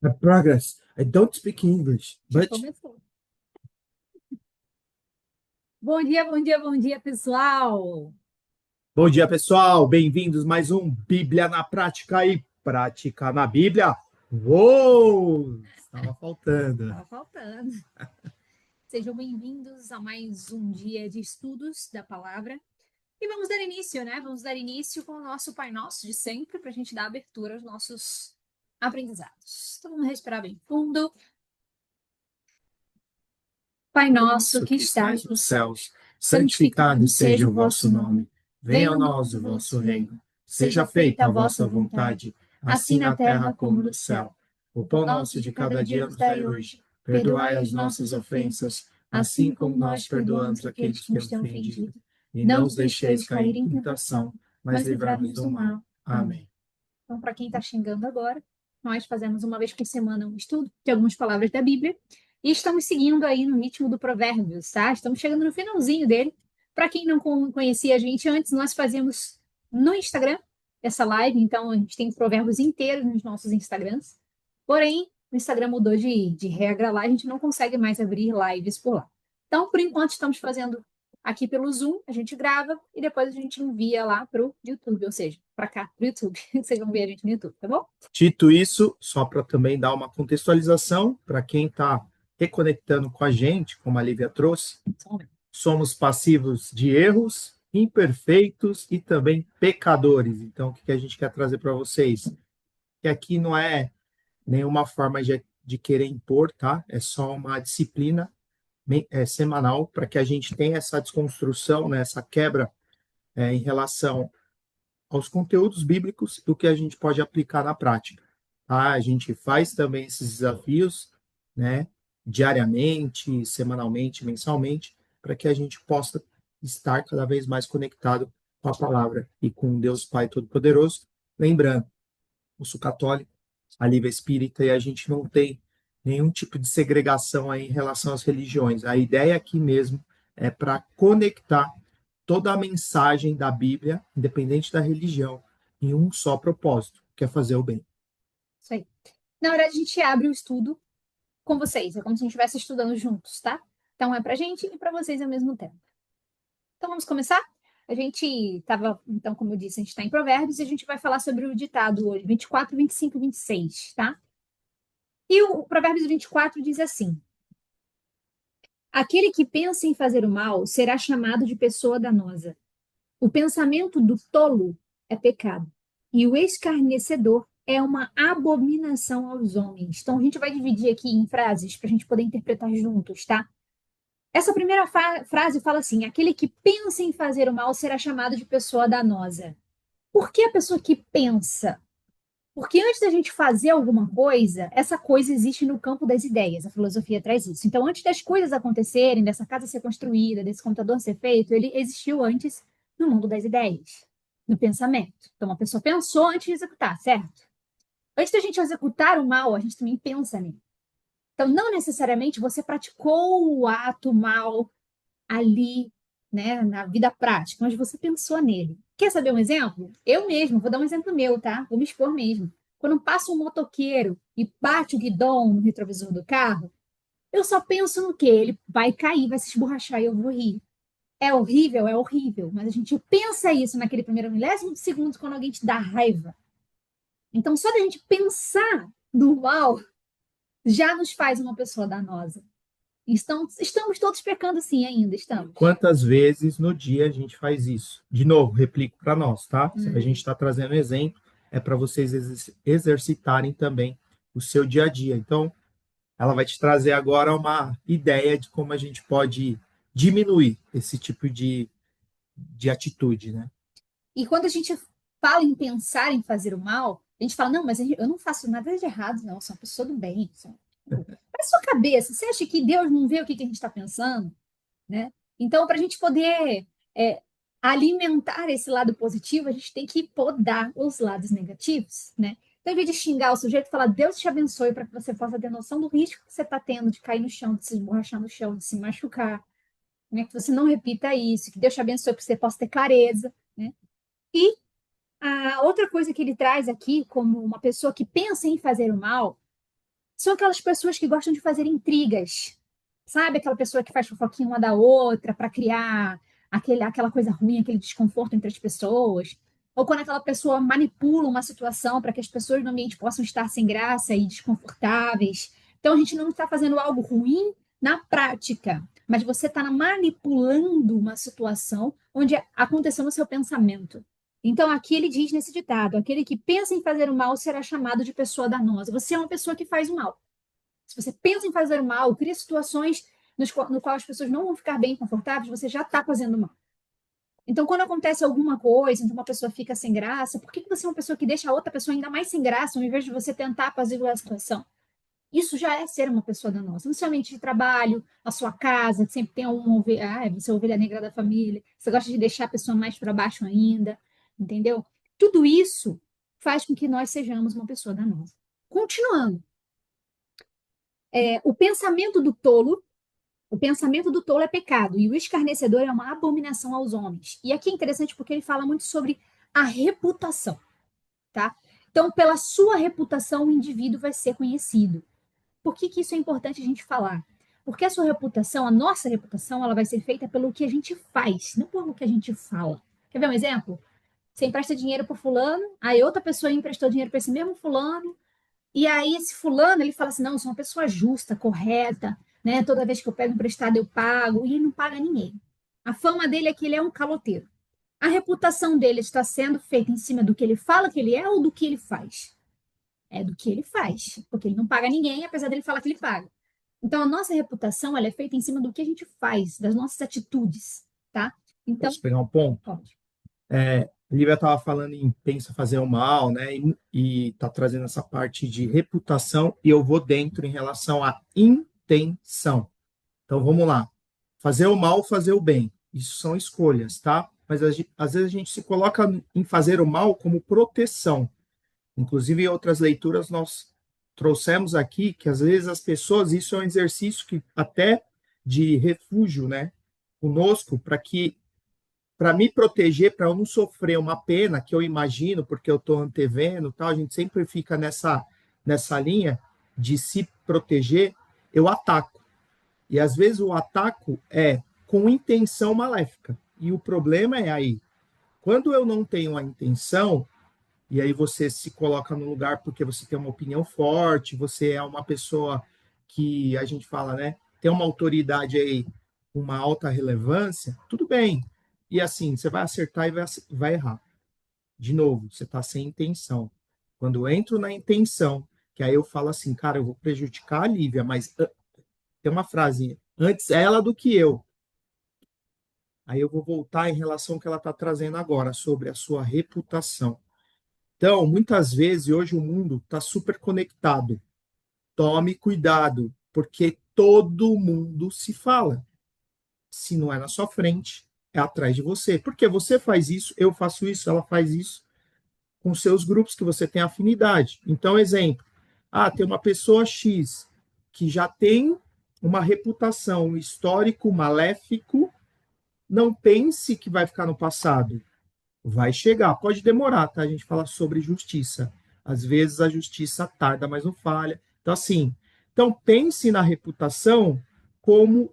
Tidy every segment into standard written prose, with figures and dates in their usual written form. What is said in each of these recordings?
Progress. I don't speak English, Já but começou. Bom dia, bom dia, bom dia, pessoal. bom dia, pessoal. Bem-vindos mais um Bíblia na Prática e Prática na Bíblia. Uou! Estava faltando. Tava faltando. Sejam bem-vindos a mais um dia de estudos da palavra. E vamos dar início, né? Vamos dar início com o nosso Pai Nosso de sempre, para a gente dar abertura aos nossos aprendizados. Então vamos respirar bem fundo. Pai nosso Isso que que estás estais nos nos céus, céus, santificado santificado seja seja o o vosso vosso nome. nome. Venha Venha a a nós nós o o vosso vosso reino. reino. Seja Seja feita feita a a vossa vossa vontade, vontade, assim assim na na terra terra como como no no céu. céu. O O pão pão nosso nosso de de cada cada dia dia nos nos dai dai hoje. hoje. Perdoai Perdoai as as nossas nossas ofensas, ofensas, assim assim como como nós nós perdoamos perdoamos aqueles aqueles que que nos têm têm ofendido. ofendido. E Não não nos os deixeis deixeis cair cair em em tentação, tentação, mas mas livrai-nos livrai-nos do do mal. mal. Amém. Amém. Então, para quem está chegando agora, nós fazemos uma vez por semana um estudo de algumas palavras da Bíblia e estamos seguindo aí no ritmo do Provérbios, tá? Estamos chegando no finalzinho dele. Para quem não conhecia a gente antes, nós fazíamos no Instagram essa live, então a gente tem provérbios inteiros nos nossos Instagrams. Porém, o Instagram mudou de regra lá, a gente não consegue mais abrir lives por lá. Então, por enquanto, estamos fazendo aqui pelo Zoom, a gente grava e depois a gente envia lá para o YouTube, ou seja, para cá, para o YouTube. Vocês vão ver a gente no YouTube, tá bom? Dito isso, só para também dar uma contextualização para quem está reconectando com a gente, como a Lívia trouxe, Só um momento. somos passivos de erros, imperfeitos e também pecadores. Então, o que a gente quer trazer para vocês? Que aqui não é nenhuma forma de querer impor, tá? É só uma disciplina semanal para que a gente tenha essa desconstrução, né, essa quebra em relação aos conteúdos bíblicos do que a gente pode aplicar na prática. Tá? A gente faz também esses desafios, né, diariamente, semanalmente, mensalmente, para que a gente possa estar cada vez mais conectado com a palavra e com Deus Pai Todo-Poderoso. Lembrando, eu sou católico, a Lívia é espírita e a gente não tem nenhum tipo de segregação aí em relação às religiões. A ideia aqui mesmo é para conectar toda a mensagem da Bíblia, independente da religião, em um só propósito, que é fazer o bem. Isso aí. Na verdade, a gente abre o estudo com vocês, é como se a gente estivesse estudando juntos, tá? Então, é para a gente e para vocês ao mesmo tempo. Então, vamos começar? A gente estava, então, como eu disse, a gente está em Provérbios e a gente vai falar sobre o ditado hoje, 24, 25 e 26, tá? E o Provérbios 24 diz assim: aquele que pensa em fazer o mal será chamado de pessoa danosa. O pensamento do tolo é pecado, e o escarnecedor é uma abominação aos homens. Então, a gente vai dividir aqui em frases para a gente poder interpretar juntos, tá? Essa primeira frase fala assim: aquele que pensa em fazer o mal será chamado de pessoa danosa. Por que a pessoa que pensa? Porque antes da gente fazer alguma coisa, essa coisa existe no campo das ideias. A filosofia traz isso. Então, antes das coisas acontecerem, dessa casa ser construída, desse computador ser feito, ele existiu antes no mundo das ideias, no pensamento. Então, a pessoa pensou antes de executar, certo? Antes da gente executar o mal, a gente também pensa nele. Então, não necessariamente você praticou o ato mal ali, né, na vida prática, mas você pensou nele. Quer saber um exemplo? Eu mesmo, vou dar um exemplo meu, tá? Vou me expor mesmo. Quando passa um motoqueiro e bate o guidão no retrovisor do carro, eu só penso no quê? Ele vai cair, vai se esborrachar e eu vou rir. É horrível, mas a gente pensa isso naquele primeiro milésimo de segundo quando alguém te dá raiva. Então, só da gente pensar no mal já nos faz uma pessoa danosa. Estamos todos pecando sim ainda, estamos. Quantas vezes no dia a gente faz isso? De novo, replico para nós, tá? Se a gente está trazendo exemplo, é para vocês exercitarem também o seu dia a dia. Então, ela vai te trazer agora uma ideia de como a gente pode diminuir esse tipo de atitude, né? E quando a gente fala em pensar em fazer o mal, a gente fala, não, mas eu não faço nada de errado, não, eu sou uma pessoa do bem. Para sua cabeça, você acha que Deus não vê o que a gente está pensando? Né? Então, para a gente poder é, alimentar esse lado positivo, a gente tem que podar os lados negativos, né? Então, em vez de xingar o sujeito, falar Deus te abençoe para que você possa ter noção do risco que você está tendo de cair no chão, de se esborrachar no chão, de se machucar, né? Que você não repita isso, que Deus te abençoe para que você possa ter clareza, né? E a outra coisa que ele traz aqui, como uma pessoa que pensa em fazer o mal, São aquelas pessoas que gostam de fazer intrigas. Sabe aquela pessoa que faz fofoquinha uma da outra para criar aquela coisa ruim, aquele desconforto entre as pessoas? Ou quando aquela pessoa manipula uma situação para que as pessoas no ambiente possam estar sem graça e desconfortáveis. Então a gente não está fazendo algo ruim na prática, mas você está manipulando uma situação onde aconteceu no seu pensamento. Então, aqui ele diz nesse ditado: aquele que pensa em fazer o mal será chamado de pessoa danosa. Você é uma pessoa que faz o mal. Se você pensa em fazer o mal, cria situações no qual as pessoas não vão ficar bem confortáveis, você já está fazendo mal. Então, quando acontece alguma coisa, onde uma pessoa fica sem graça, por que você é uma pessoa que deixa a outra pessoa ainda mais sem graça, ao invés de você tentar apaziguar a situação? Isso já é ser uma pessoa danosa. No seu ambiente de trabalho, a sua casa, que sempre tem uma ovelha, você é a ovelha negra da família, você gosta de deixar a pessoa mais para baixo ainda, entendeu? Tudo isso faz com que nós sejamos uma pessoa danosa. Continuando, o pensamento do tolo, o pensamento do tolo é pecado, e o escarnecedor é uma abominação aos homens. E aqui é interessante porque ele fala muito sobre a reputação, tá? Então, pela sua reputação, o indivíduo vai ser conhecido. Por que isso é importante a gente falar? Porque a sua reputação, a nossa reputação, ela vai ser feita pelo que a gente faz, não pelo que a gente fala. Quer ver um exemplo? Você empresta dinheiro para fulano, aí outra pessoa emprestou dinheiro para esse mesmo fulano, e aí esse fulano, ele fala assim, não, eu sou uma pessoa justa, correta, né? Toda vez que eu pego emprestado eu pago, e ele não paga ninguém. A fama dele é que ele é um caloteiro. A reputação dele está sendo feita em cima do que ele fala que ele é ou do que ele faz? É do que ele faz, porque ele não paga ninguém, apesar dele falar que ele paga. Então, a nossa reputação, ela é feita em cima do que a gente faz, das nossas atitudes, tá? Então, Posso pegar um ponto? pode. A Lívia estava falando em pensa fazer o mal, né? E tá trazendo essa parte de reputação, e eu vou dentro em relação à intenção. Então vamos lá. Fazer o mal, fazer o bem. Isso são escolhas, tá? Mas às vezes a gente se coloca em fazer o mal como proteção. Inclusive, em outras leituras, nós trouxemos aqui que às vezes as pessoas, isso é um exercício que até de refúgio, né? Conosco, para me proteger, para eu não sofrer uma pena que eu imagino, porque eu estou antevendo, tal, a gente sempre fica nessa linha de se proteger, eu ataco. E às vezes o ataque é com intenção maléfica. E o problema é aí, quando eu não tenho a intenção, e aí você se coloca no lugar porque você tem uma opinião forte, você é uma pessoa que a gente fala, né, tem uma autoridade aí, uma alta relevância, tudo bem. E assim, você vai acertar e vai errar. De novo, você está sem intenção. Quando eu entro na intenção, que aí eu falo assim, cara, eu vou prejudicar a Lívia, mas tem uma frase, antes ela do que eu. Aí eu vou voltar em relação ao que ela está trazendo agora, sobre a sua reputação. Então, muitas vezes, hoje o mundo está super conectado. Tome cuidado, porque todo mundo se fala. Se não é na sua frente, é atrás de você. Porque você faz isso, eu faço isso, ela faz isso, com seus grupos que você tem afinidade. Então, exemplo, tem uma pessoa X que já tem uma reputação, um histórico maléfico, não pense que vai ficar no passado. Vai chegar, pode demorar, tá? A gente fala sobre justiça. Às vezes a justiça tarda, mas não falha. Então, assim, então pense na reputação como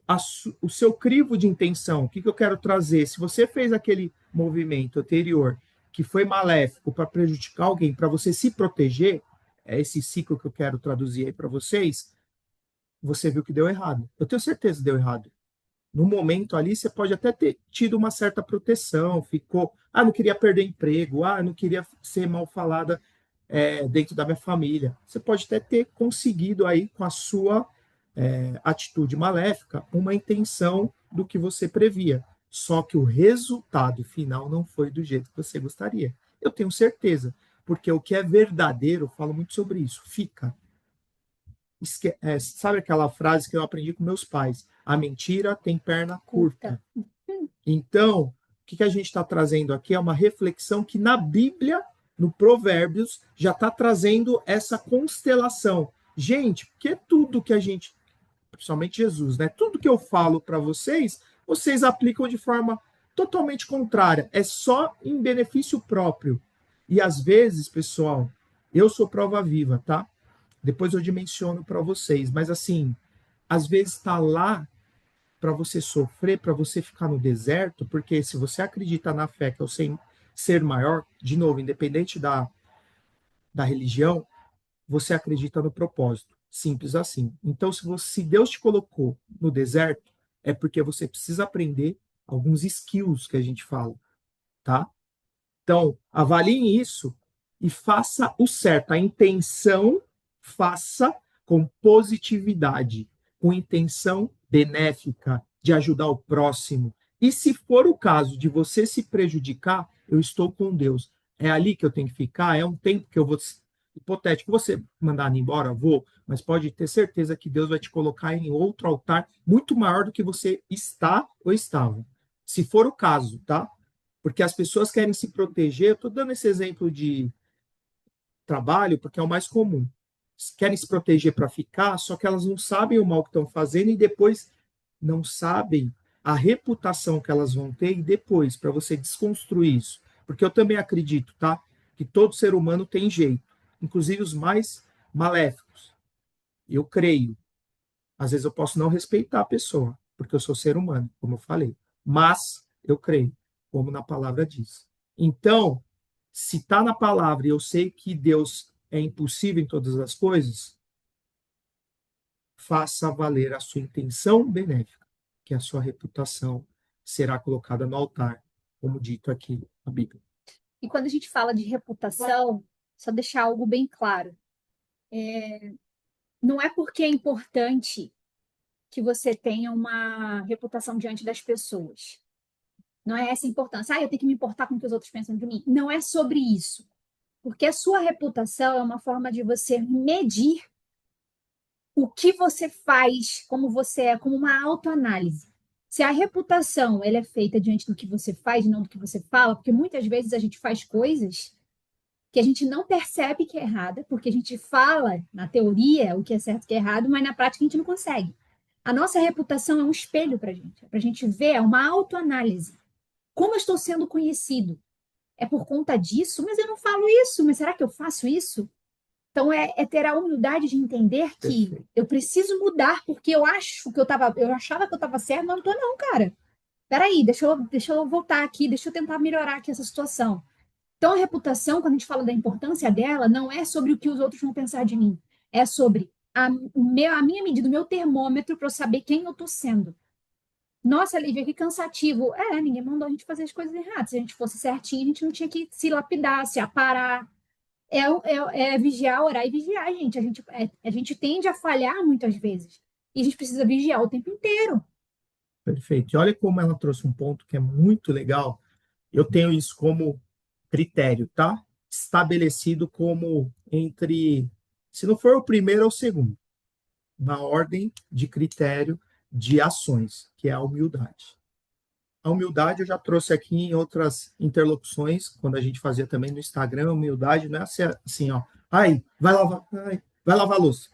o seu crivo de intenção. O que eu quero trazer? Se você fez aquele movimento anterior que foi maléfico para prejudicar alguém, para você se proteger, é esse ciclo que eu quero traduzir aí para vocês, você viu que deu errado. Eu tenho certeza que deu errado. No momento ali, você pode até ter tido uma certa proteção, ficou, não queria perder emprego, não queria ser mal falada dentro da minha família. Você pode até ter conseguido aí, com a sua atitude maléfica, uma intenção do que você previa. Só que o resultado final não foi do jeito que você gostaria. Eu tenho certeza, porque o que é verdadeiro, eu falo muito sobre isso, fica. Sabe aquela frase que eu aprendi com meus pais? A mentira tem perna curta. Então, o que a gente está trazendo aqui é uma reflexão que na Bíblia, no Provérbios, já está trazendo essa constelação. Gente, porque tudo que a gente, principalmente Jesus, né? Tudo que eu falo para vocês, vocês aplicam de forma totalmente contrária. É só em benefício próprio. E às vezes, pessoal, eu sou prova viva, tá? Depois eu dimensiono para vocês, mas assim, às vezes está lá para você sofrer, para você ficar no deserto, porque se você acredita na fé, que é o ser maior, de novo, independente da religião, você acredita no propósito. Simples assim. Então, se Deus te colocou no deserto, é porque você precisa aprender alguns skills que a gente fala, tá? Então, avaliem isso e faça o certo. A intenção, faça com positividade, com intenção benéfica de ajudar o próximo. E se for o caso de você se prejudicar, eu estou com Deus. É ali que eu tenho que ficar, é um tempo que eu vou. Hipotético, você mandar embora, vou, mas pode ter certeza que Deus vai te colocar em outro altar muito maior do que você está ou estava. Se for o caso, tá? Porque as pessoas querem se proteger. Eu estou dando esse exemplo de trabalho porque é o mais comum. Querem se proteger para ficar, só que elas não sabem o mal que estão fazendo e depois não sabem a reputação que elas vão ter e depois, para você desconstruir isso. Porque eu também acredito, tá? Que todo ser humano tem jeito, inclusive os mais maléficos. Eu creio. Às vezes eu posso não respeitar a pessoa, porque eu sou ser humano, como eu falei. Mas eu creio, como na palavra diz. Então, se está na palavra e eu sei que Deus é impossível em todas as coisas, faça valer a sua intenção benéfica, que a sua reputação será colocada no altar, como dito aqui na Bíblia. E quando a gente fala de reputação, só deixar algo bem claro. Não é porque é importante que você tenha uma reputação diante das pessoas. Não é essa a importância. Ah, eu tenho que me importar com o que os outros pensam de mim. Não é sobre isso. Porque a sua reputação é uma forma de você medir o que você faz, como você é, como uma autoanálise. Se a reputação ela é feita diante do que você faz, não do que você fala, porque muitas vezes a gente faz coisas que a gente não percebe que é errada, porque a gente fala na teoria o que é certo e o que é errado, mas na prática a gente não consegue. A nossa reputação é um espelho para a gente ver, é uma autoanálise. Como eu estou sendo conhecido? É por conta disso? Mas eu não falo isso, mas será que eu faço isso? Então é ter a humildade de entender que Perfeito. eu preciso mudar porque eu achava que eu estava certo, mas não estou não, cara. Peraí, deixa eu voltar aqui, deixa eu tentar melhorar aqui essa situação. Então, a reputação, quando a gente fala da importância dela, não é sobre o que os outros vão pensar de mim. É sobre a minha medida, o meu termômetro para eu saber quem eu estou sendo. Nossa, Lívia, que cansativo. Ninguém mandou a gente fazer as coisas erradas. Se a gente fosse certinho, a gente não tinha que se lapidar, se aparar. É vigiar, orar e vigiar, gente. A gente tende a falhar muitas vezes. E a gente precisa vigiar o tempo inteiro. Perfeito. E olha como ela trouxe um ponto que é muito legal. Eu tenho isso como critério, tá? Estabelecido como entre, se não for o primeiro ou o segundo, na ordem de critério de ações, que é a humildade. A humildade eu já trouxe aqui em outras interlocuções, quando a gente fazia também no Instagram, a humildade não é assim, ó, vai lavar a louça.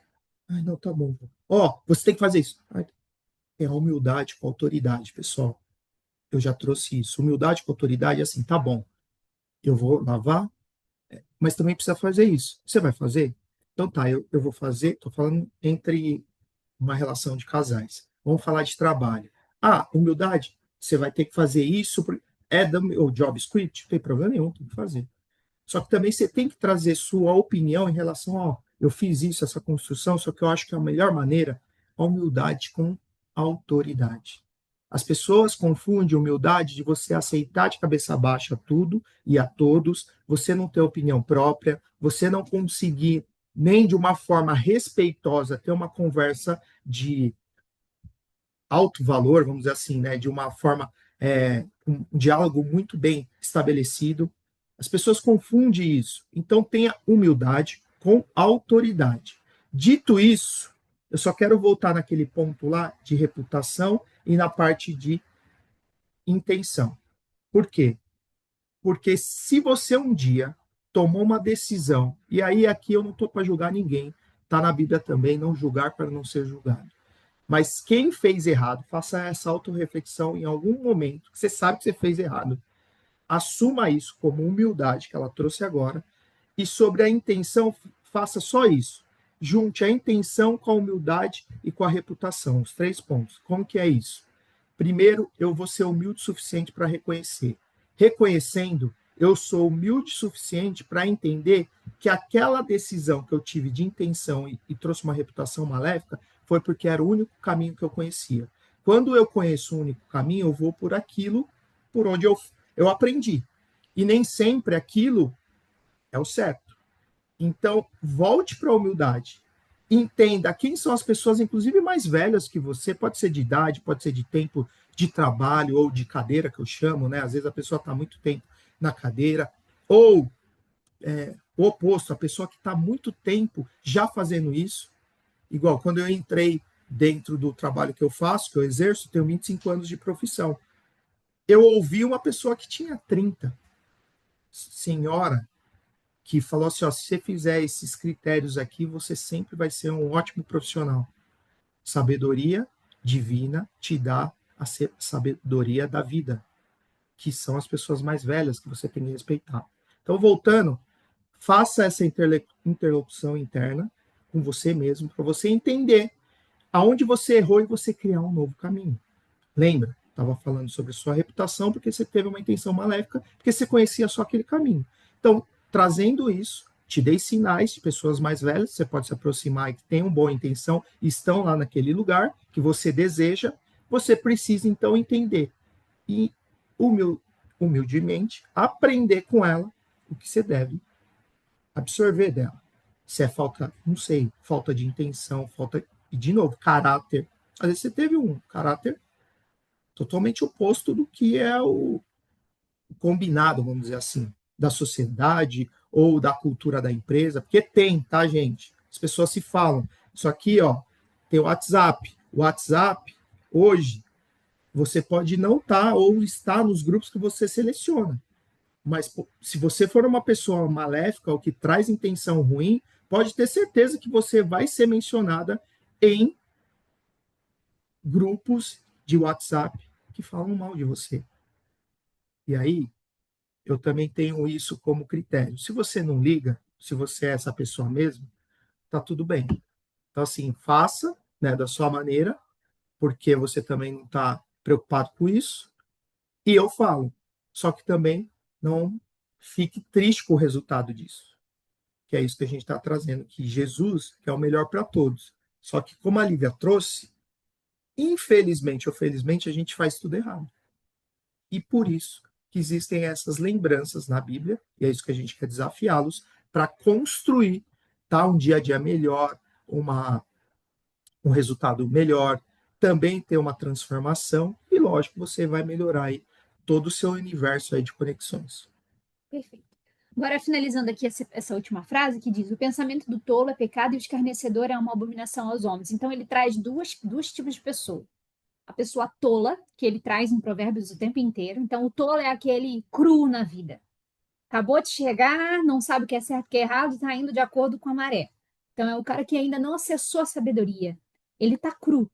Ai, não, tá bom. Ó, você tem que fazer isso. Ai, é a humildade com autoridade, pessoal. Eu já trouxe isso. Humildade com autoridade é assim, tá bom. Eu vou lavar, mas também precisa fazer isso. Você vai fazer? Então tá, eu vou fazer, tô falando entre uma relação de casais. Vamos falar de trabalho. Ah, humildade, você vai ter que fazer isso, é do meu job script, não tem problema nenhum, tem que fazer. Só que também você tem que trazer sua opinião em relação ao, eu fiz isso, essa construção, só que eu acho que é a melhor maneira, a humildade com autoridade. As pessoas confundem humildade de você aceitar de cabeça baixa tudo e a todos, você não ter opinião própria, você não conseguir nem de uma forma respeitosa ter uma conversa de alto valor, vamos dizer assim, né, de uma forma, um diálogo muito bem estabelecido. As pessoas confundem isso. Então, tenha humildade com autoridade. Dito isso, eu só quero voltar naquele ponto lá de reputação e na parte de intenção. Por quê? Porque se você um dia tomou uma decisão, e aí aqui eu não estou para julgar ninguém, está na Bíblia também, não julgar para não ser julgado. Mas quem fez errado, faça essa autorreflexão em algum momento, que você sabe que você fez errado. Assuma isso como humildade que ela trouxe agora, e sobre a intenção, faça só isso. junte a intenção com a humildade e com a reputação, os 3 pontos. Como que é isso? Primeiro, eu vou ser humilde o suficiente para reconhecer. Reconhecendo, eu sou humilde o suficiente para entender que aquela decisão que eu tive de intenção e trouxe uma reputação maléfica foi porque era o único caminho que eu conhecia. Quando eu conheço o único caminho, eu vou por aquilo por onde eu aprendi. E nem sempre aquilo é o certo. Então, volte para a humildade. Entenda quem são as pessoas, inclusive mais velhas que você, pode ser de idade, pode ser de tempo de trabalho ou de cadeira, que eu chamo, né? Às vezes a pessoa está muito tempo na cadeira, ou o oposto, a pessoa que está muito tempo já fazendo isso. Igual quando eu entrei dentro do trabalho que eu faço, que eu exerço, tenho 25 anos de profissão. Eu ouvi uma pessoa que tinha 30, senhora, que falou assim, ó, se você fizer esses critérios aqui, você sempre vai ser um ótimo profissional. Sabedoria divina te dá a sabedoria da vida, que são as pessoas mais velhas que você tem que respeitar. Então, voltando, faça essa interlocução interna com você mesmo, para você entender aonde você errou e você criar um novo caminho. Lembra? Estava falando sobre sua reputação porque você teve uma intenção maléfica, porque você conhecia só aquele caminho. Então, trazendo isso, te dei sinais de pessoas mais velhas, você pode se aproximar e que têm uma boa intenção, estão lá naquele lugar que você deseja, você precisa então entender e humildemente aprender com ela o que você deve absorver dela. Se é falta, não sei, falta de intenção, falta, e de novo, caráter. Às vezes você teve um caráter totalmente oposto do que é o combinado, vamos dizer assim, da sociedade ou da cultura da empresa, porque tem, tá, gente? As pessoas se falam. Isso aqui, ó, tem o WhatsApp. O WhatsApp, hoje, você pode não estar ou estar nos grupos que você seleciona. Mas se você for uma pessoa maléfica ou que traz intenção ruim, pode ter certeza que você vai ser mencionada em grupos de WhatsApp que falam mal de você. E aí, eu também tenho isso como critério. Se você não liga, se você é essa pessoa mesmo, tá tudo bem. Então, assim, faça, né, da sua maneira, porque você também não está preocupado com isso. E eu falo, só que também não fique triste com o resultado disso. Que é isso que a gente está trazendo, que Jesus é o melhor para todos. Só que, como a Lívia trouxe, infelizmente ou felizmente, a gente faz tudo errado. E por isso que existem essas lembranças na Bíblia, e é isso que a gente quer desafiá-los, para construir, tá, um dia a dia melhor, um resultado melhor, também ter uma transformação, e lógico, você vai melhorar aí todo o seu universo aí de conexões. Perfeito. Agora, finalizando aqui essa última frase, que diz: o pensamento do tolo é pecado e o escarnecedor é uma abominação aos homens. Então, ele traz dois tipos de pessoa. A pessoa tola, que ele traz em Provérbios o tempo inteiro. Então, o tolo é aquele cru na vida. Acabou de chegar, não sabe o que é certo e o que é errado, está indo de acordo com a maré. Então, é o cara que ainda não acessou a sabedoria. Ele está cru.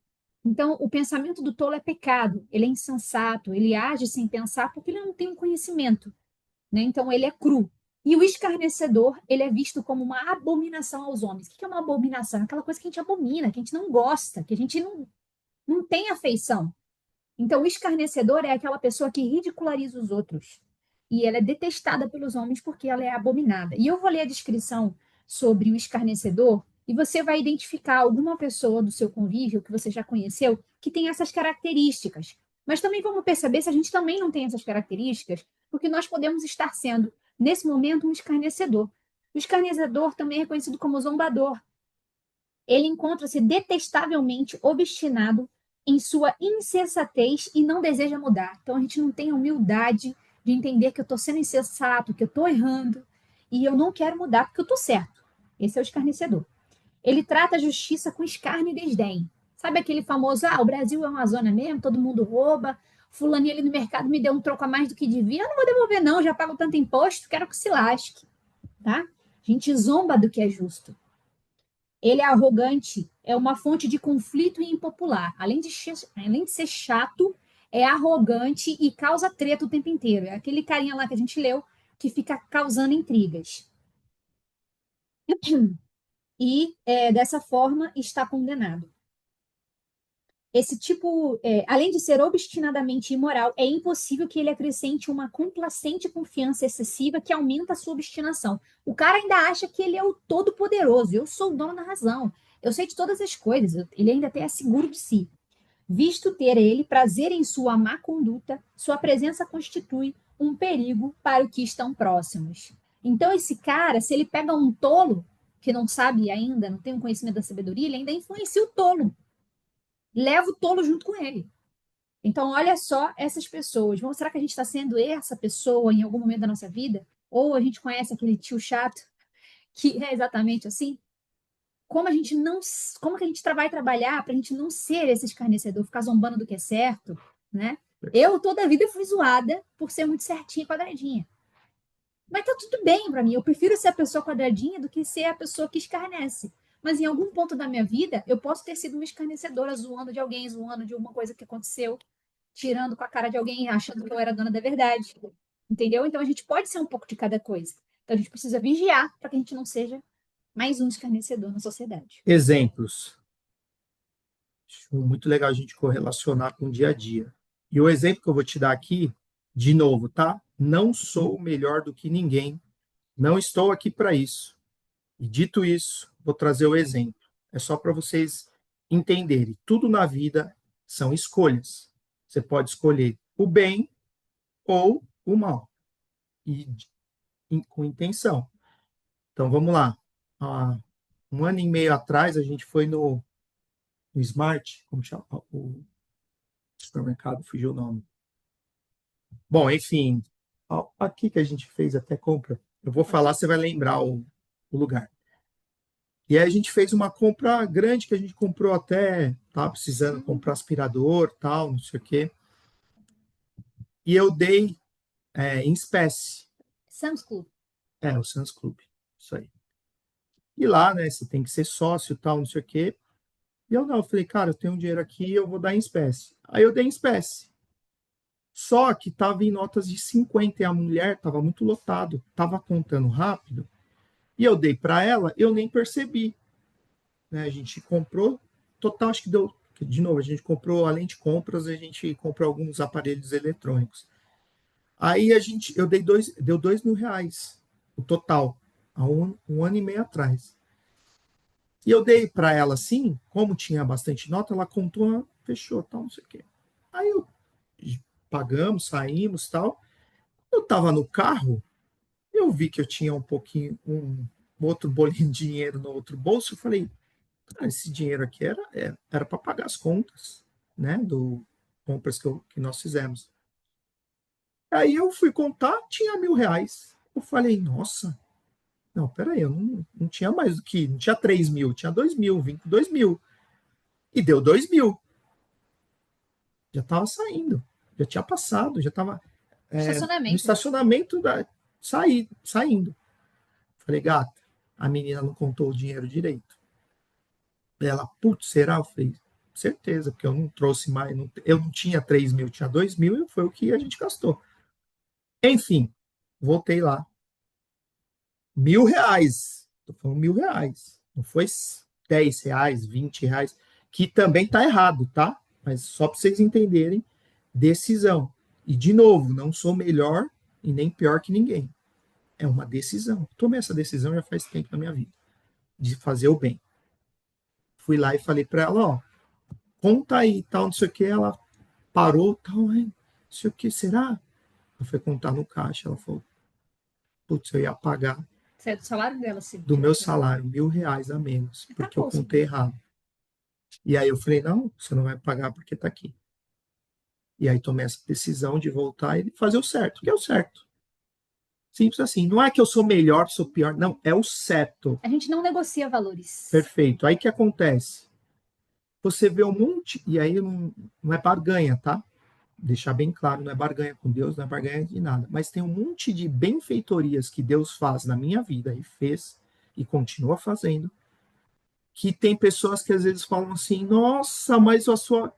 Então, o pensamento do tolo é pecado. Ele é insensato, ele age sem pensar porque ele não tem um conhecimento, né? Então, ele é cru. E o escarnecedor, ele é visto como uma abominação aos homens. O que é uma abominação? Aquela coisa que a gente abomina, que a gente não gosta, que a gente não tem afeição. Então, o escarnecedor é aquela pessoa que ridiculariza os outros. E ela é detestada pelos homens porque ela é abominada. E eu vou ler a descrição sobre o escarnecedor e você vai identificar alguma pessoa do seu convívio que você já conheceu que tem essas características. Mas também vamos perceber se a gente também não tem essas características, porque nós podemos estar sendo, nesse momento, um escarnecedor. O escarnecedor também é reconhecido como zombador. Ele encontra-se detestavelmente obstinado em sua insensatez e não deseja mudar. Então a gente não tem a humildade de entender que eu estou sendo insensato, que eu estou errando e eu não quero mudar porque eu estou certo. Esse é o escarnecedor. Ele trata a justiça com escárnio e desdém. Sabe aquele famoso, o Brasil é uma zona mesmo, todo mundo rouba, fulaninho ali no mercado me deu um troco a mais do que devia, eu não vou devolver não, já pago tanto imposto, quero que se lasque, tá? A gente zomba do que é justo. Ele é arrogante, é uma fonte de conflito e impopular. Além de ser chato, é arrogante e causa treta o tempo inteiro. É aquele carinha lá que a gente leu que fica causando intrigas. e, dessa forma, está condenado. Esse tipo, além de ser obstinadamente imoral, é impossível que ele acrescente uma complacente confiança excessiva que aumenta a sua obstinação. O cara ainda acha que ele é o todo-poderoso, eu sou o dono da razão, eu sei de todas as coisas, ele ainda até é seguro de si. Visto ter ele prazer em sua má conduta, sua presença constitui um perigo para os que estão próximos. Então, esse cara, se ele pega um tolo, que não sabe ainda, não tem um conhecimento da sabedoria, ele ainda influencia o tolo, leva o tolo junto com ele. Então, olha só essas pessoas. Será que a gente está sendo essa pessoa em algum momento da nossa vida? Ou a gente conhece aquele tio chato que é exatamente assim? Como a gente não, como que a gente vai trabalhar para a gente não ser esse escarnecedor, ficar zombando do que é certo, né? Eu toda a vida fui zoada por ser muito certinha e quadradinha. Mas tá tudo bem para mim. Eu prefiro ser a pessoa quadradinha do que ser a pessoa que escarnece. Mas em algum ponto da minha vida, eu posso ter sido uma escarnecedora, zoando de alguém, zoando de uma coisa que aconteceu, tirando com a cara de alguém, achando que eu era dona da verdade. Entendeu? Então a gente pode ser um pouco de cada coisa. Então a gente precisa vigiar para que a gente não seja mais um escarnecedor na sociedade. Exemplos. Acho muito legal a gente correlacionar com o dia a dia. E o exemplo que eu vou te dar aqui, de novo, tá? Não sou melhor do que ninguém. Não estou aqui para isso. E dito isso, vou trazer o exemplo. É só para vocês entenderem. Tudo na vida são escolhas. Você pode escolher o bem ou o mal. E com intenção. Então vamos lá. Há um ano e meio atrás, a gente foi no Smart, como chama? O supermercado, fugiu o nome. Bom, enfim, aqui que a gente fez até compra. Eu vou falar, você vai lembrar o lugar. E aí a gente fez uma compra grande que a gente comprou até, tava precisando comprar aspirador, tal, não sei o quê. E eu dei em espécie. Sam's Club. O Sans Club. Isso aí. E lá, né, você tem que ser sócio, tal, não sei o quê. E eu não, eu falei, cara, eu tenho um dinheiro aqui, eu vou dar em espécie. Aí eu dei em espécie. Só que estava em notas de 50 e a mulher estava muito lotado, estava contando rápido. E eu dei para ela, eu nem percebi. Né? A gente comprou, total, acho que deu. De novo, a gente comprou, além de compras, a gente comprou alguns aparelhos eletrônicos. Aí eu dei deu R$ 2.000, o total, há um ano e meio atrás. E eu dei para ela assim, como tinha bastante nota, ela contou, fechou, tal, não sei o quê. Aí eu pagamos, saímos, tal. Eu estava no carro, eu vi que eu tinha um pouquinho, um outro bolinho de dinheiro no outro bolso. Eu falei, cara, esse dinheiro aqui era para pagar as contas, né? Do compras que nós fizemos. Aí eu fui contar, tinha R$ 1.000. Eu falei, nossa, não, peraí, eu não tinha mais do que, não tinha 3.000, tinha 2.000, vim com 2.000. E deu 2.000. Já estava saindo, já tinha passado, já estava no Estacionamento. estacionamento saindo. Falei, gata, a menina não contou o dinheiro direito. Ela, putz, será? Eu falei, certeza, porque eu não trouxe mais, eu não tinha 3.000, tinha 2.000 e foi o que a gente gastou. Enfim, voltei lá. R$ 1.000. Tô falando R$ 1.000. Não foi R$ 10, R$ 20, que também tá errado, tá? Mas só para vocês entenderem, decisão. E, de novo, não sou melhor e nem pior que ninguém. É uma decisão. Tomei essa decisão já faz tempo na minha vida, de fazer o bem. Fui lá e falei para ela, ó, conta aí, tal, não sei o que. Ela parou, tal, não sei o que, será? Eu fui contar no caixa. Ela falou, putz, eu ia pagar Isso é do salário dela, sim. do meu salário R$ 1.000 a menos, Tá porque eu bom, sim. contei errado. E aí eu falei, não, você não vai pagar porque tá aqui. E aí tomei essa decisão de voltar e fazer o certo, que é o certo. Simples assim. Não é que eu sou melhor, sou pior. Não, é o certo. A gente não negocia valores. Perfeito. Aí que acontece? Você vê um monte, e aí não é barganha, tá? Deixar bem claro, não é barganha com Deus, não é barganha de nada. Mas tem um monte de benfeitorias que Deus faz na minha vida e fez e continua fazendo, que tem pessoas que às vezes falam assim, nossa, mas a sua.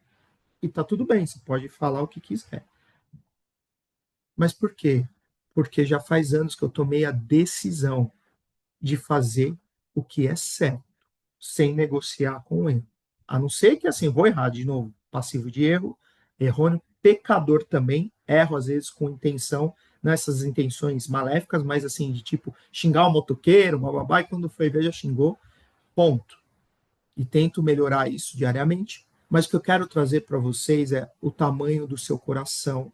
E tá tudo bem, você pode falar o que quiser. Mas por quê? Porque já faz anos que eu tomei a decisão de fazer o que é certo. sem negociar com ele. A não ser que, assim, vou errar de novo, passivo de erro, errôneo, pecador também, erro às vezes com intenção, nessas intenções maléficas, mas assim, de tipo, xingar o motoqueiro, bababá, e quando foi ver já xingou, ponto. E tento melhorar isso diariamente, mas o que eu quero trazer para vocês é o tamanho do seu coração,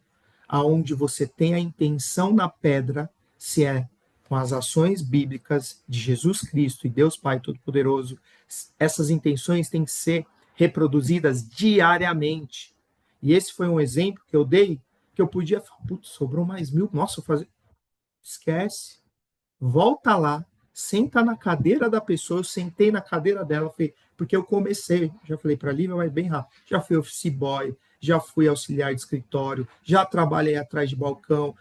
aonde você tem a intenção na pedra, se é com as ações bíblicas de Jesus Cristo e Deus Pai Todo-Poderoso, essas intenções têm que ser reproduzidas diariamente. E esse foi um exemplo que eu dei, que eu podia falar, putz, sobrou mais 1.000, nossa, eu fazer. Esquece. Volta lá, senta na cadeira da pessoa, eu sentei na cadeira dela, porque eu comecei, já falei para a Lívia, mas bem rápido, já fui office boy, já fui auxiliar de escritório, já trabalhei atrás de balcão,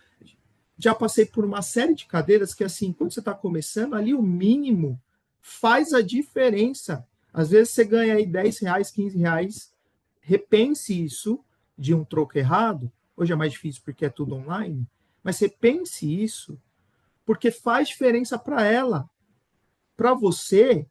já passei por uma série de cadeiras que, assim, quando você está começando, ali o mínimo faz a diferença. Às vezes você ganha aí R$ 10, R$ 15, repense isso de um troco errado, hoje é mais difícil porque é tudo online, mas você pense isso, porque faz diferença para ela. Para você,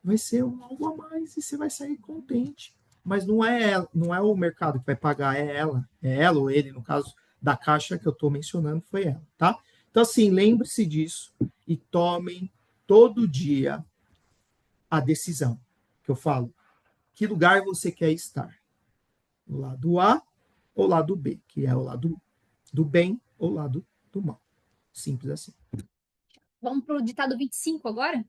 vai ser um algo a mais e você vai sair contente. Mas não é o mercado que vai pagar, é ela ou ele, no caso da caixa que eu estou mencionando, foi ela, tá? Então, assim, lembre-se disso e tomem todo dia a decisão que eu falo. Que lugar você quer estar? O lado A ou o lado B, que é o lado do bem ou o lado do mal. Simples assim. Vamos para o ditado 25 agora?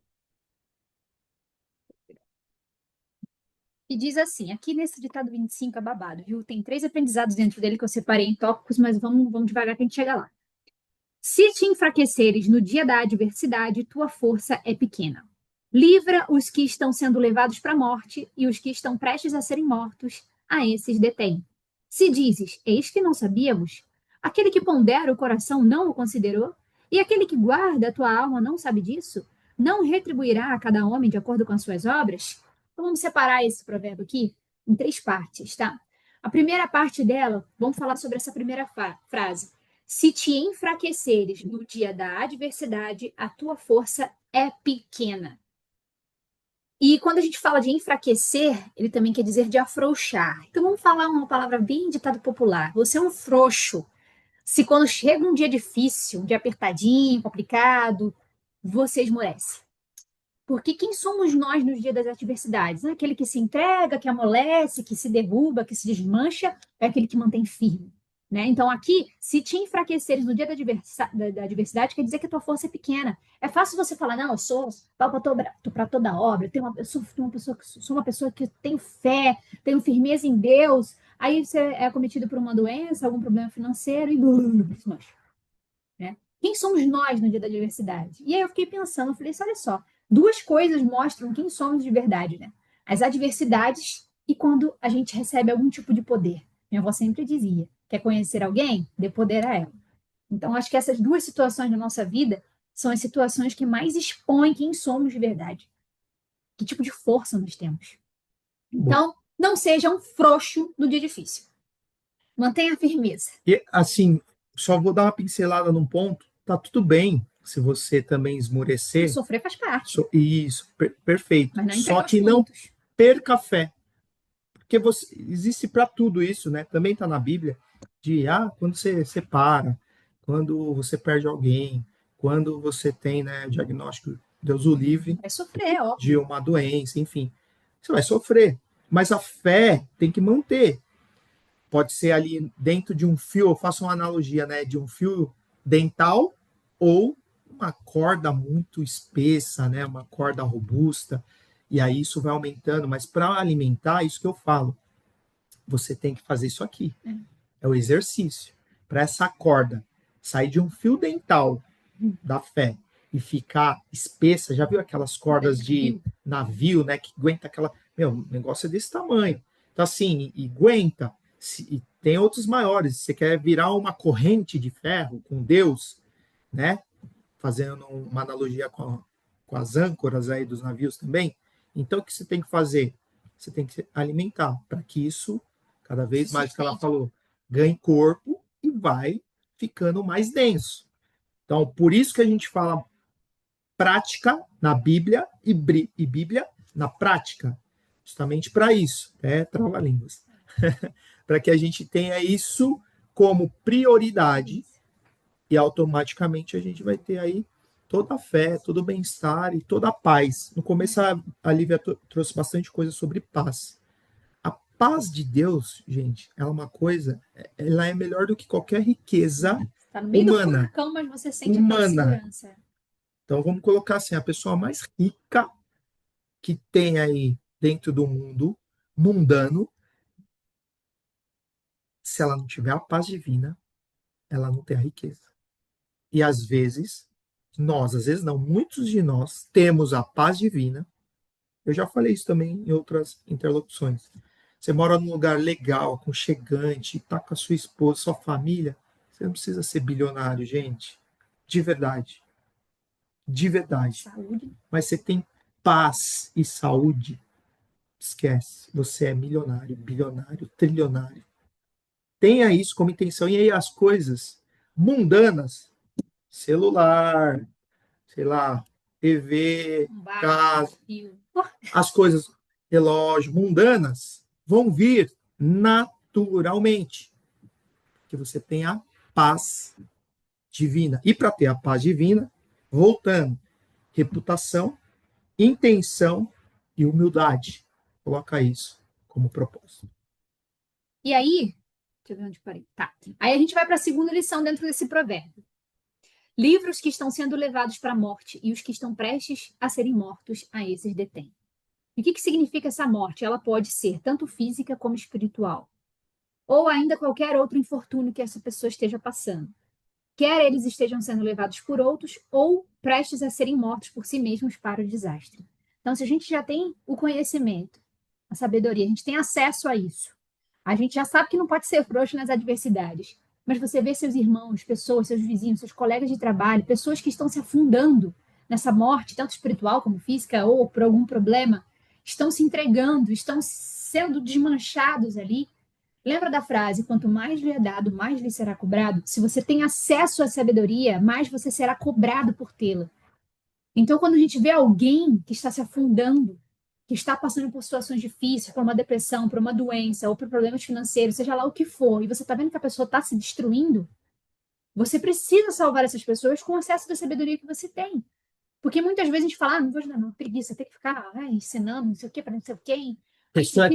E diz assim, aqui nesse ditado 25 é babado, viu? Tem 3 aprendizados dentro dele que eu separei em tópicos, mas vamos devagar que a gente chega lá. Se te enfraqueceres no dia da adversidade, tua força é pequena. Livra os que estão sendo levados para a morte e os que estão prestes a serem mortos, a esses detém. Se dizes, eis que não sabíamos, aquele que pondera o coração não o considerou, e aquele que guarda a tua alma não sabe disso, não retribuirá a cada homem de acordo com as suas obras? Então vamos separar esse provérbio aqui em 3 partes, tá? A primeira parte dela, vamos falar sobre essa primeira frase. Se te enfraqueceres no dia da adversidade, a tua força é pequena. E quando a gente fala de enfraquecer, ele também quer dizer de afrouxar. Então vamos falar uma palavra bem ditado popular. Você é um frouxo. Se quando chega um dia difícil, um dia apertadinho, complicado, você esmorece. Porque quem somos nós nos dias das adversidades? Aquele que se entrega, que amolece, que se derruba, que se desmancha, é aquele que mantém firme. Né? Então, aqui, se te enfraqueceres no dia da adversidade, quer dizer que a tua força é pequena. É fácil você falar, não, eu sou pau para toda obra, sou uma pessoa que tenho fé, tenho firmeza em Deus. Aí você é acometido por uma doença, algum problema financeiro e desmancha. Né? Quem somos nós no dia da adversidade? E aí eu fiquei pensando, eu falei assim, olha só, 2 coisas mostram quem somos de verdade, né? As adversidades e quando a gente recebe algum tipo de poder. Minha avó sempre dizia, quer conhecer alguém? Dê poder a ela. Então, acho que essas 2 situações da nossa vida são as situações que mais expõem quem somos de verdade. Que tipo de força nós temos. Bom, Então, não seja um frouxo no dia difícil. Mantenha a firmeza. e assim, só vou dar uma pincelada num ponto. Tá tudo bem se você também esmorecer. Sofrer faz parte, Isso, perfeito. mas não Só entregar os que não pontos. perca a fé, porque você existe para tudo isso, né? Também está na Bíblia de quando você separa, quando você perde alguém, quando você tem, né, diagnóstico, Deus o livre, Vai sofrer, de óbvio. uma doença, enfim, você vai sofrer. Mas a fé tem que manter. Pode ser ali dentro de um fio, eu faço uma analogia, né, de um fio dental ou uma corda muito espessa, né, uma corda robusta, e aí isso vai aumentando, mas para alimentar, isso que eu falo, você tem que fazer isso aqui. É o exercício. Para essa corda sair de um fio dental da fé e ficar espessa, já viu aquelas cordas de navio, né, que aguenta aquela, meu, o negócio é desse tamanho. Então assim, e aguenta, e tem outros maiores. Você quer virar uma corrente de ferro com Deus, né? Fazendo uma analogia com as âncoras aí dos navios também. Então, o que você tem que fazer? Você tem que alimentar para que isso, cada vez mais, que ela falou, ganhe corpo e vai ficando mais denso. Então, por isso que a gente fala prática na Bíblia e Bíblia na prática? Justamente para isso, trava-línguas. Para que a gente tenha isso como prioridade e automaticamente a gente vai ter aí toda a fé, todo o bem-estar e toda a paz. No começo a Lívia trouxe bastante coisa sobre paz. A paz de Deus, gente, é uma coisa, ela é melhor do que qualquer riqueza Está no meio humana. do furacão, mas você sente aquela segurança. Então vamos colocar assim, a pessoa mais rica que tem aí dentro do mundo mundano, se ela não tiver a paz divina, ela não tem a riqueza. E às vezes, às vezes não, muitos de nós temos a paz divina. Eu já falei isso também em outras interlocuções. Você mora num lugar legal, aconchegante, está com a sua esposa, sua família. Você não precisa ser bilionário, gente. De verdade. De verdade. Saúde. Mas você tem paz e saúde. Esquece. Você é milionário, bilionário, trilionário. Tenha isso como intenção. E aí as coisas mundanas, celular, sei lá, TV, casa, as coisas, relógio, mundanas, vão vir naturalmente. Que você tenha paz divina. E para ter a paz divina, voltando, reputação, intenção e humildade. Coloca isso como propósito. E aí, deixa eu ver onde parei. Tá. Aí a gente vai para a segunda lição dentro desse provérbio. Livros que estão sendo levados para a morte e os que estão prestes a serem mortos, a esses detém. E o que significa essa morte? Ela pode ser tanto física como espiritual. Ou ainda qualquer outro infortúnio que essa pessoa esteja passando. Quer eles estejam sendo levados por outros ou prestes a serem mortos por si mesmos para o desastre. Então, se a gente já tem o conhecimento, a sabedoria, a gente tem acesso a isso. A gente já sabe que não pode ser frouxo nas adversidades. Mas você vê seus irmãos, pessoas, seus vizinhos, seus colegas de trabalho, pessoas que estão se afundando nessa morte, tanto espiritual como física, ou por algum problema, estão se entregando, estão sendo desmanchados ali. Lembra da frase: quanto mais lhe é dado, mais lhe será cobrado? Se você tem acesso à sabedoria, mais você será cobrado por tê-la. Então, quando a gente vê alguém que está se afundando, que está passando por situações difíceis, por uma depressão, por uma doença, ou por problemas financeiros, seja lá o que for, e você está vendo que a pessoa está se destruindo, você precisa salvar essas pessoas com o acesso da sabedoria que você tem. Porque muitas vezes a gente fala, não vou ajudar, não, preguiça, tem que ficar ensinando, não sei o quê, para não sei o quê. Pessoa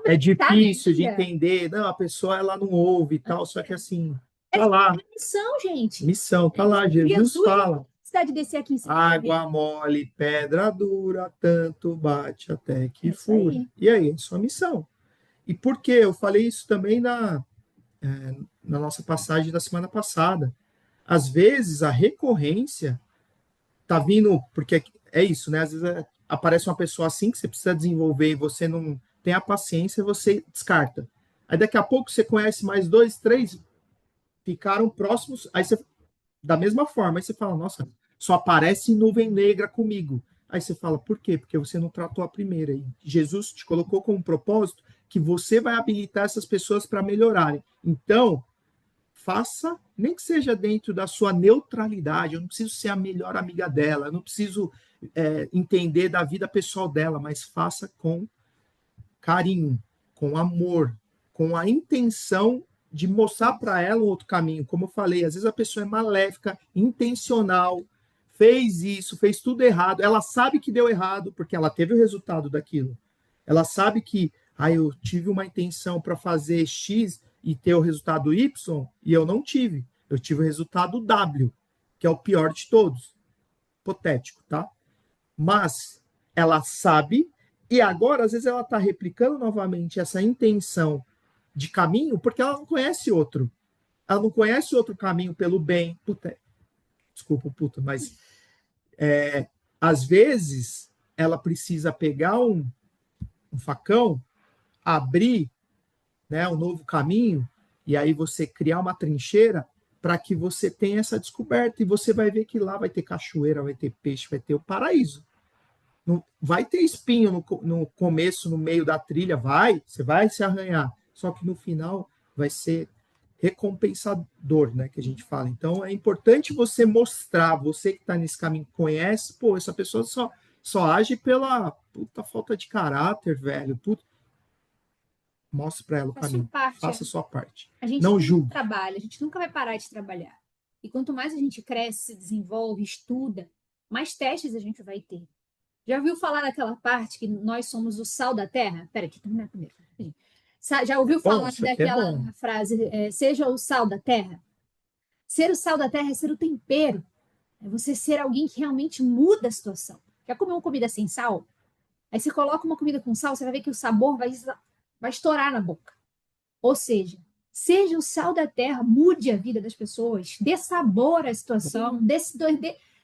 é difícil de entender. Não, a pessoa ela não ouve e tal, só que assim, tá lá. É missão, gente. Missão, tá lá. Jesus fala. Cidade descer aqui em cima. Água mole, pedra dura, tanto bate até que fure. E aí, é sua missão. E por quê? Eu falei isso também na nossa passagem da semana passada. Às vezes, a recorrência tá vindo, porque é isso, né? Às vezes aparece uma pessoa assim que você precisa desenvolver e você não tem a paciência, você descarta. Aí daqui a pouco você conhece mais dois, três, ficaram próximos, aí você, da mesma forma, aí você fala, nossa, só aparece nuvem negra comigo. Aí você fala, por quê? Porque você não tratou a primeira. E Jesus te colocou como propósito que você vai habilitar essas pessoas para melhorarem. Então, faça, nem que seja dentro da sua neutralidade. Eu não preciso ser a melhor amiga dela, eu não preciso entender da vida pessoal dela, mas faça com carinho, com amor, com a intenção de mostrar para ela um outro caminho. Como eu falei, às vezes a pessoa é maléfica, intencional, fez isso, fez tudo errado. Ela sabe que deu errado, porque ela teve o resultado daquilo. Ela sabe que eu tive uma intenção para fazer X e ter o resultado Y, e eu não tive. Eu tive o resultado W, que é o pior de todos. Hipotético, tá? Mas ela sabe, e agora, às vezes, ela está replicando novamente essa intenção de caminho, porque ela não conhece outro. Ela não conhece outro caminho pelo bem. Puta, desculpa, puta, mas às vezes ela precisa pegar um facão, abrir, né, um novo caminho, e aí você criar uma trincheira para que você tenha essa descoberta, e você vai ver que lá vai ter cachoeira, vai ter peixe, vai ter o paraíso. Não, vai ter espinho no começo, no meio da trilha, você vai se arranhar, só que no final vai ser recompensador, né, que a gente fala. Então é importante você mostrar, você que está nesse caminho conhece, essa pessoa só só age pela puta falta de caráter, velho. Puta. Mostre para ela o A sua caminho. parte, Faça a sua parte. a gente Não sempre julgue. trabalha, a gente nunca vai parar de trabalhar. E quanto mais a gente cresce, se desenvolve, estuda, mais testes a gente vai ter. Já ouviu falar daquela parte que nós somos o sal da terra? Peraí, deixa eu terminar primeiro. Já ouviu Bom, falar isso aqui é bom. daquela frase, seja o sal da terra? Ser o sal da terra é ser o tempero. É você ser alguém que realmente muda a situação. Já comeu uma comida sem sal? Aí você coloca uma comida com sal, você vai ver que o sabor vai estourar na boca. Ou seja, seja o sal da terra, mude a vida das pessoas, dê sabor à situação,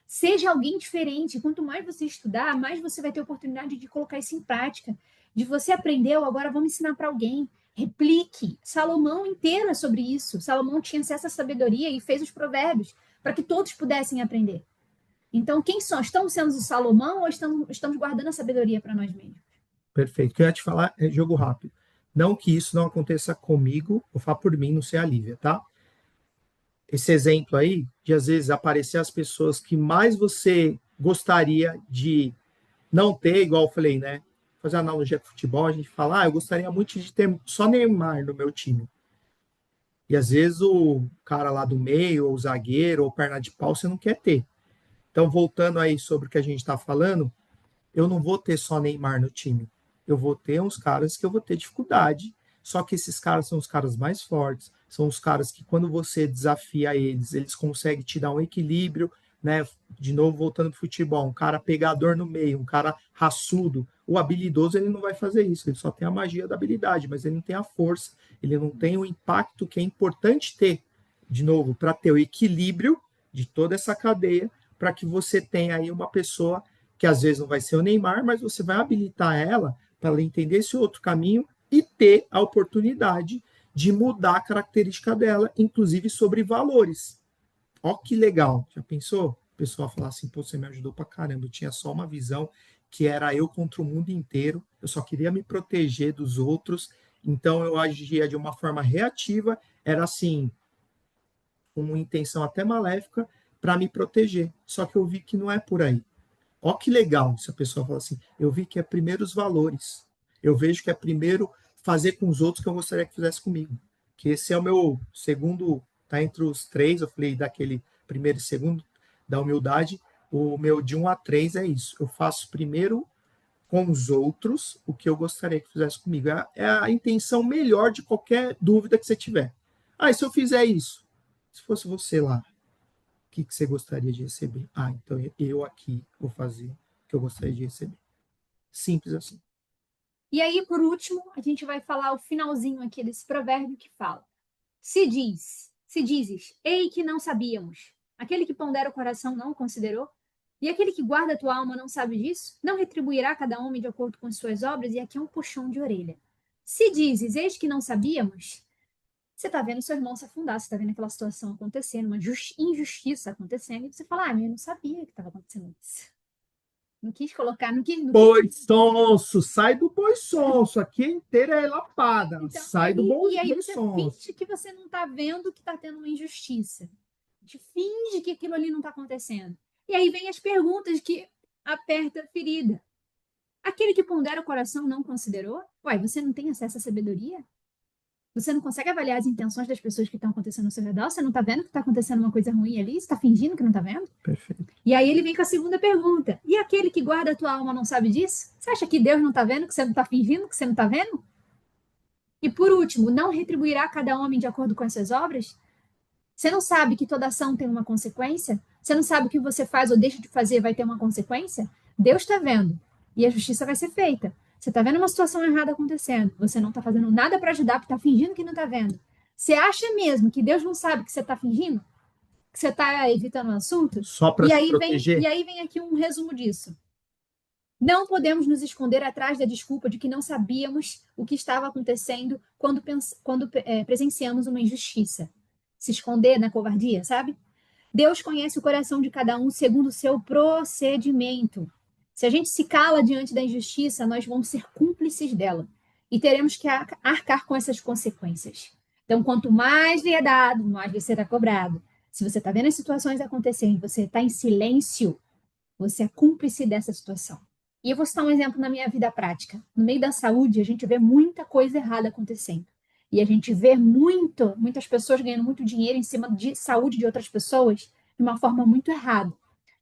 seja alguém diferente. Quanto mais você estudar, mais você vai ter oportunidade de colocar isso em prática. De você aprendeu, agora vamos ensinar para alguém. Replique. Salomão inteiro é sobre isso. Salomão tinha acesso à sabedoria e fez os provérbios para que todos pudessem aprender. Então, quem são? Estamos sendo o Salomão ou estamos guardando a sabedoria para nós mesmos? Perfeito. O que eu ia te falar é jogo rápido. Não que isso não aconteça comigo, eu falo por mim, não sei a Lívia, tá? Esse exemplo aí, de às vezes aparecer as pessoas que mais você gostaria de não ter, igual eu falei, né? Fazer analogia com futebol, a gente fala, eu gostaria muito de ter só Neymar no meu time. E às vezes o cara lá do meio, ou o zagueiro, ou perna de pau, você não quer ter. Então, voltando aí sobre o que a gente está falando, eu não vou ter só Neymar no time. Eu vou ter uns caras que eu vou ter dificuldade. Só que esses caras são os caras mais fortes, são os caras que, quando você desafia eles, eles conseguem te dar um equilíbrio, né? De novo, voltando para o futebol, um cara pegador no meio, um cara raçudo. O habilidoso, ele não vai fazer isso, ele só tem a magia da habilidade, mas ele não tem a força, ele não tem o impacto que é importante ter, de novo, para ter o equilíbrio de toda essa cadeia, para que você tenha aí uma pessoa que às vezes não vai ser o Neymar, mas você vai habilitar ela para ela entender esse outro caminho e ter a oportunidade de mudar a característica dela, inclusive sobre valores. Ó que legal, já pensou? O pessoal falar assim, pô, você me ajudou pra caramba, eu tinha só uma visão que era eu contra o mundo inteiro, eu só queria me proteger dos outros, então eu agia de uma forma reativa, era assim, com uma intenção até maléfica, para me proteger. Só que eu vi que não é por aí. Ó que legal se a pessoa fala assim, eu vi que é primeiro os valores. Eu vejo que é primeiro fazer com os outros que eu gostaria que fizesse comigo. Que esse é o meu segundo, tá entre os três, eu falei daquele primeiro e segundo, da humildade, o meu de 1 a 3 é isso. Eu faço primeiro com os outros o que eu gostaria que fizesse comigo. É a intenção melhor de qualquer dúvida que você tiver. E se eu fizer isso? Se fosse você lá, que você gostaria de receber? Então eu aqui vou fazer o que eu gostaria de receber. Simples assim. E aí, por último, a gente vai falar o finalzinho aqui desse provérbio que fala: se dizes, ei que não sabíamos, aquele que pondera o coração não o considerou, e aquele que guarda a tua alma não sabe disso, não retribuirá cada homem de acordo com as suas obras, e aqui é um puxão de orelha. Se dizes, eis que não sabíamos, você está vendo seu irmão se afundar, você está vendo aquela situação acontecendo, uma injustiça acontecendo, e você fala, mas eu não sabia que estava acontecendo isso. Não quis colocar, não quis. Boi sonso, sai do boi sonso. Aqui inteira é lapada. Então, Sai do e aí boi você sonso. finge que você não está vendo que está tendo uma injustiça. A gente finge que aquilo ali não está acontecendo. E aí vem as perguntas que aperta a ferida. Aquele que pondera o coração não considerou? Ué, você não tem acesso à sabedoria? Você não consegue avaliar as intenções das pessoas que estão acontecendo ao seu redor? Você não está vendo que está acontecendo uma coisa ruim ali? Você está fingindo que não está vendo? Perfeito. E aí ele vem com a segunda pergunta. E aquele que guarda a tua alma não sabe disso? Você acha que Deus não está vendo, que você não está fingindo, que você não está vendo? E por último, não retribuirá cada homem de acordo com as suas obras? Você não sabe que toda ação tem uma consequência? Você não sabe que o que você faz ou deixa de fazer vai ter uma consequência? Deus está vendo. E a justiça vai ser feita. Você está vendo uma situação errada acontecendo. Você não está fazendo nada para ajudar, porque está fingindo que não está vendo. Você acha mesmo que Deus não sabe que você está fingindo? Que você está evitando o assunto? Só para se proteger? E aí vem aqui um resumo disso. Não podemos nos esconder atrás da desculpa de que não sabíamos o que estava acontecendo quando presenciamos uma injustiça. Se esconder na covardia, sabe? Deus conhece o coração de cada um segundo o seu procedimento. Se a gente se cala diante da injustiça, nós vamos ser cúmplices dela e teremos que arcar com essas consequências. Então, quanto mais lhe é dado, mais lhe será cobrado. Se você está vendo as situações acontecerem, você está em silêncio, Você é cúmplice dessa situação. E eu vou citar um exemplo na minha vida prática. No meio da saúde, a gente vê muita coisa errada acontecendo. E a gente vê muitas pessoas ganhando muito dinheiro em cima de saúde de outras pessoas de uma forma muito errada.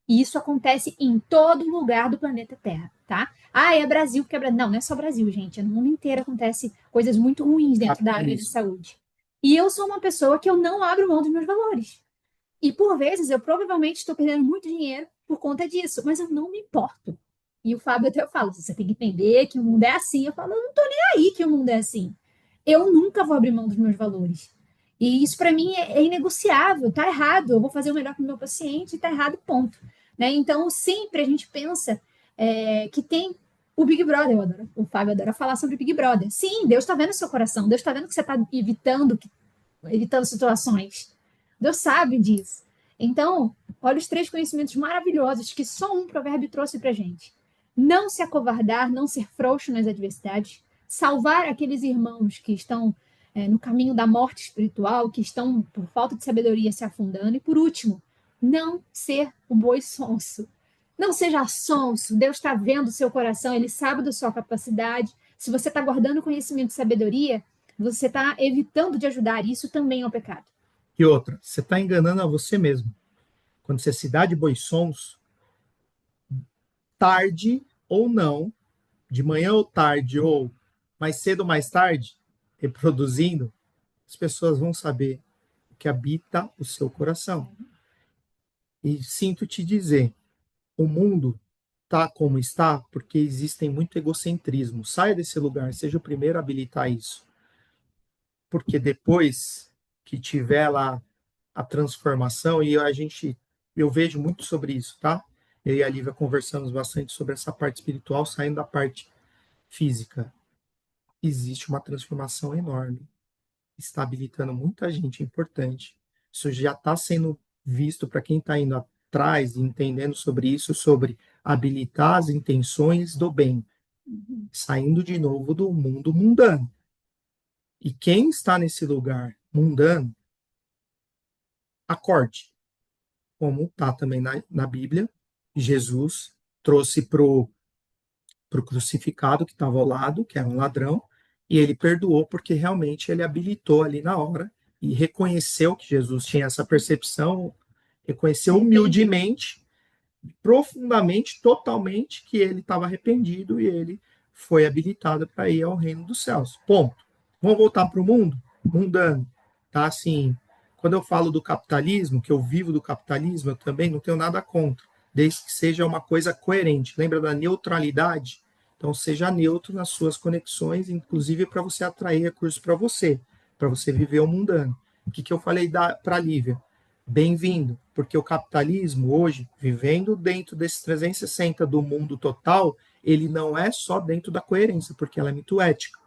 E isso acontece em todo lugar do planeta Terra, tá? Ah, é Brasil porque é Brasil. Não, não é só Brasil, gente. No mundo inteiro acontece coisas muito ruins dentro da área de Capitalismo. saúde. E eu sou uma pessoa que eu não abro mão dos meus valores. E por vezes eu provavelmente estou perdendo muito dinheiro por conta disso, mas eu não me importo. E o Fábio até fala: você tem que entender que o mundo é assim. Eu falo: eu não tô nem aí que o mundo é assim. Eu nunca vou abrir mão dos meus valores. E isso para mim é inegociável, tá errado. Eu vou fazer o melhor para o meu paciente e tá errado, ponto. Né? Então, sempre a gente pensa que tem o Big Brother, o Fábio adora falar sobre o Big Brother. Sim, Deus está vendo o seu coração, Deus está vendo que você está evitando situações. Deus sabe disso. Então, olha os três conhecimentos maravilhosos que só um provérbio trouxe para gente. Não se acovardar, não ser frouxo nas adversidades, salvar aqueles irmãos que estão no caminho da morte espiritual, que estão, por falta de sabedoria, se afundando. E, por último, não ser o boi sonso. Não seja sonso. Deus está vendo o seu coração, Ele sabe da sua capacidade. Se você está guardando conhecimento e sabedoria, você está evitando de ajudar. Isso também é um pecado. E outra, você está enganando a você mesmo. Quando você se dá de bons sons, tarde ou não, de manhã ou tarde, ou mais cedo ou mais tarde, reproduzindo, as pessoas vão saber o que habita o seu coração. E sinto te dizer, o mundo está como está porque existem muito egocentrismo. Saia desse lugar, seja o primeiro a habilitar isso. Porque depois que tiver lá a transformação, e eu vejo muito sobre isso, tá? Eu e a Lívia conversamos bastante sobre essa parte espiritual, saindo da parte física. Existe uma transformação enorme, está habilitando muita gente importante. Isso já está sendo visto para quem está indo atrás e entendendo sobre isso, sobre habilitar as intenções do bem, saindo de novo do mundo mundano. E quem está nesse lugar mundano, acorde, como está também na Bíblia, Jesus trouxe para o crucificado que estava ao lado, que era um ladrão, e ele perdoou porque realmente ele habilitou ali na hora e reconheceu que Jesus tinha essa percepção, reconheceu humildemente, profundamente, totalmente, que ele estava arrependido e ele foi habilitado para ir ao reino dos céus. Ponto. Vamos voltar para o mundo? Mundano. Tá assim, quando eu falo do capitalismo, que eu vivo do capitalismo, eu também não tenho nada contra, desde que seja uma coisa coerente. Lembra da neutralidade? Então, seja neutro nas suas conexões, inclusive para você atrair recursos para você viver o mundano. O que eu falei para a Lívia? Bem-vindo, porque o capitalismo hoje, vivendo dentro desses 360 do mundo total, ele não é só dentro da coerência, porque ela é muito ética.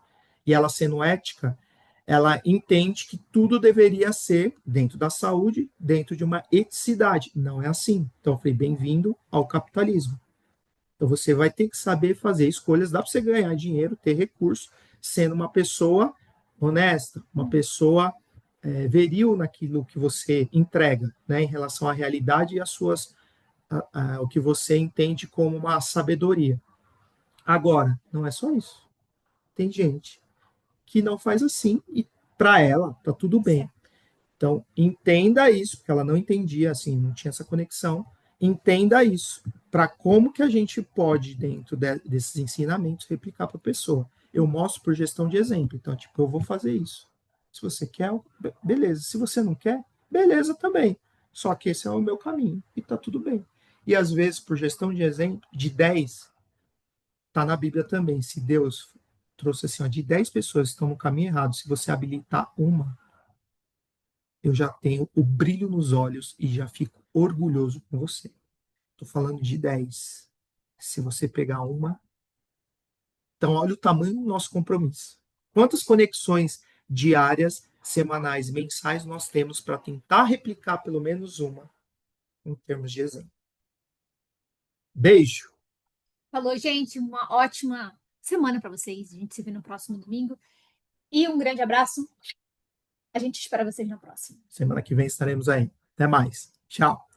E ela sendo ética, ela entende que tudo deveria ser dentro da saúde, dentro de uma eticidade. Não é assim. Então, eu falei, bem-vindo ao capitalismo. Então, você vai ter que saber fazer escolhas, dá para você ganhar dinheiro, ter recurso, sendo uma pessoa honesta, uma pessoa veril naquilo que você entrega, né, em relação à realidade e às suas, o que você entende como uma sabedoria. Agora, não é só isso. Tem gente que não faz assim e para ela tá tudo bem. Então, entenda isso, porque ela não entendia assim, não tinha essa conexão. Entenda isso, para como que a gente pode, dentro desses ensinamentos, replicar para a pessoa. Eu mostro por gestão de exemplo. Então, tipo, eu vou fazer isso. Se você quer, beleza. Se você não quer, beleza também. Só que esse é o meu caminho e tá tudo bem. E às vezes, por gestão de exemplo, de 10 tá na Bíblia também. Se Deus trouxe assim, ó, de 10 pessoas que estão no caminho errado, se você habilitar uma, eu já tenho o brilho nos olhos e já fico orgulhoso com você. Estou falando de 10. Se você pegar uma, então olha o tamanho do nosso compromisso. Quantas conexões diárias, semanais, mensais nós temos para tentar replicar pelo menos uma em termos de exemplo? Beijo. Falou, gente, uma ótima semana para vocês. A gente se vê no próximo domingo. E um grande abraço. A gente espera vocês na próxima. Semana que vem estaremos aí. Até mais. Tchau.